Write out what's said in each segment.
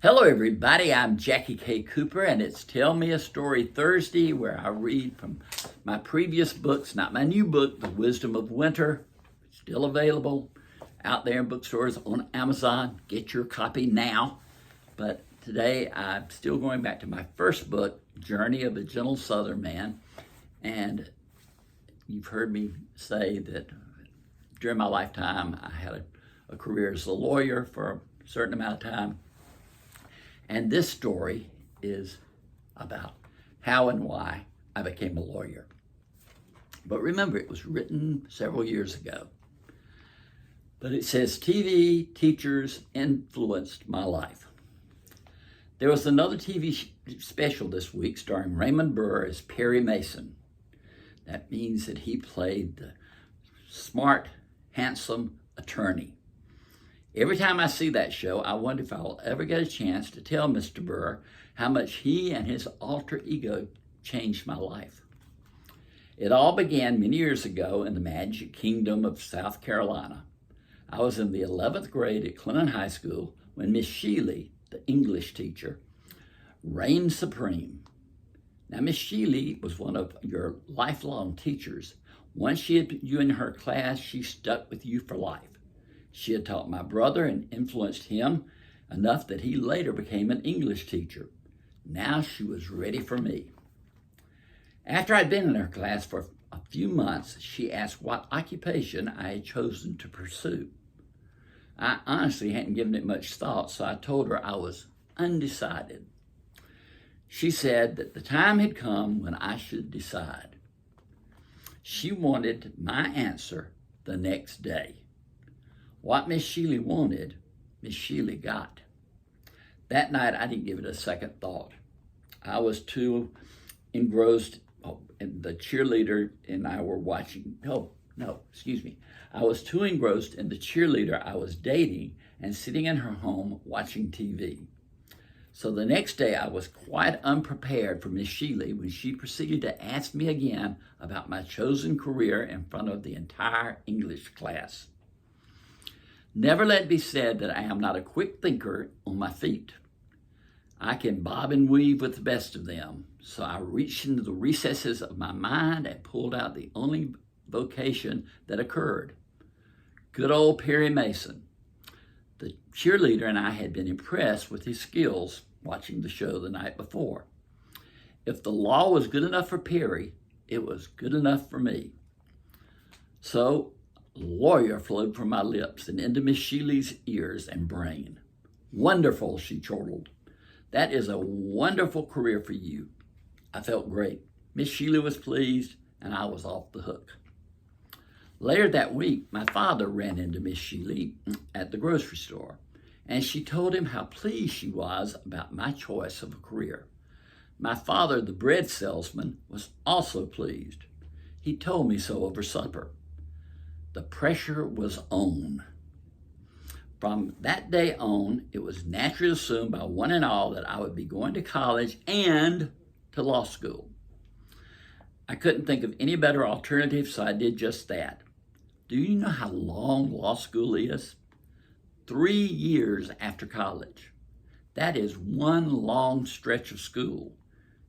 Hello, everybody. I'm Jackie K. Cooper, and it's Tell Me a Story Thursday, where I read from my previous books, not my new book, The Wisdom of Winter. Still available out there in bookstores on Amazon. Get your copy now. But today, I'm still going back to my first book, Journey of a Gentle Southern Man. And you've heard me say that during my lifetime, I had a career as a lawyer for a certain amount of time. And this story is about how and why I became a lawyer. But remember, it was written several years ago. But it says, TV teachers influenced my life. There was another TV special this week starring Raymond Burr as Perry Mason. That means that he played the smart, handsome attorney. Every time I see that show, I wonder if I'll ever get a chance to tell Mr. Burr how much he and his alter ego changed my life. It all began many years ago in the magic kingdom of South Carolina. I was in the 11th grade at Clinton High School when Miss Sheely, the English teacher, reigned supreme. Now, Miss Sheely was one of your lifelong teachers. Once she had you in her class, she stuck with you for life. She had taught my brother and influenced him enough that he later became an English teacher. Now she was ready for me. After I'd been in her class for a few months, she asked what occupation I had chosen to pursue. I honestly hadn't given it much thought, so I told her I was undecided. She said that the time had come when I should decide. She wanted my answer the next day. What Miss Sheely wanted, Miss Sheely got. That night, I didn't give it a second thought. I was too engrossed, and the cheerleader and I were watching, I was too engrossed in the cheerleader I was dating and sitting in her home watching TV. So the next day, I was quite unprepared for Miss Sheely when she proceeded to ask me again about my chosen career in front of the entire English class. Never let it be said that I am not a quick thinker on my feet. I can bob and weave with the best of them, so I reached into the recesses of my mind and pulled out the only vocation that occurred. Good old Perry Mason. The cheerleader and I had been impressed with his skills watching the show the night before. If the law was good enough for Perry, it was good enough for me. So, lawyer flowed from my lips and into Miss Sheely's ears and brain. Wonderful, she chortled. That is a wonderful career for you. I felt great. Miss Sheely was pleased, and I was off the hook. Later that week, my father ran into Miss Sheely at the grocery store, and she told him how pleased she was about my choice of a career. My father, the bread salesman, was also pleased. He told me so over supper. The pressure was on. From that day on, it was naturally assumed by one and all that I would be going to college and to law school. I couldn't think of any better alternative, so I did just that. Do you know how long law school is? 3 years after college. That is one long stretch of school,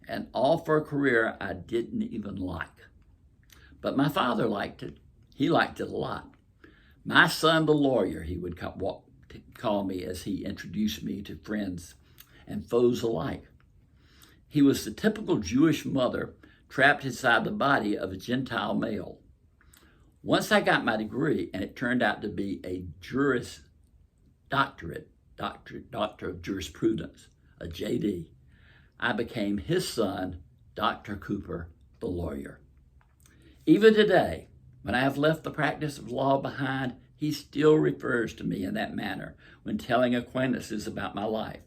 and all for a career I didn't even like. But my father liked it. He liked it a lot. My son, the lawyer, he would call me as he introduced me to friends and foes alike. He was the typical Jewish mother trapped inside the body of a Gentile male. Once I got my degree, and it turned out to be a Juris Doctorate, Doctor of Jurisprudence, a JD, I became his son, Dr. Cooper, the lawyer. Even today, when I have left the practice of law behind, he still refers to me in that manner when telling acquaintances about my life.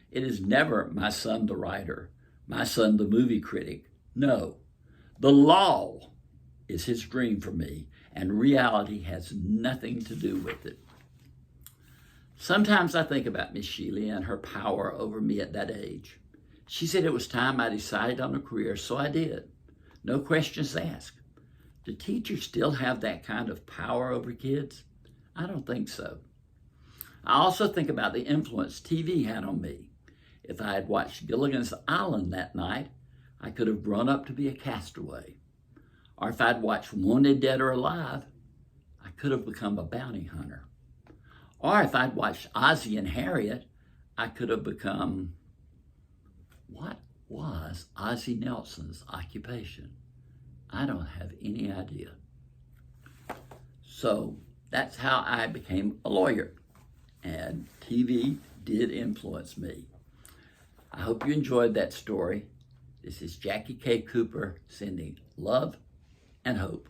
It is never my son the writer, my son the movie critic. No, the law is his dream for me, and reality has nothing to do with it. Sometimes I think about Miss Sheely and her power over me at that age. She said it was time I decided on a career, so I did. No questions asked. Do teachers still have that kind of power over kids? I don't think so. I also think about the influence TV had on me. If I had watched Gilligan's Island that night, I could have grown up to be a castaway. Or if I'd watched Wanted Dead or Alive, I could have become a bounty hunter. Or if I'd watched Ozzie and Harriet, I could have become, what was Ozzie Nelson's occupation? I don't have any idea. So that's how I became a lawyer. And TV did influence me. I hope you enjoyed that story. This is Jackie K. Cooper sending love and hope.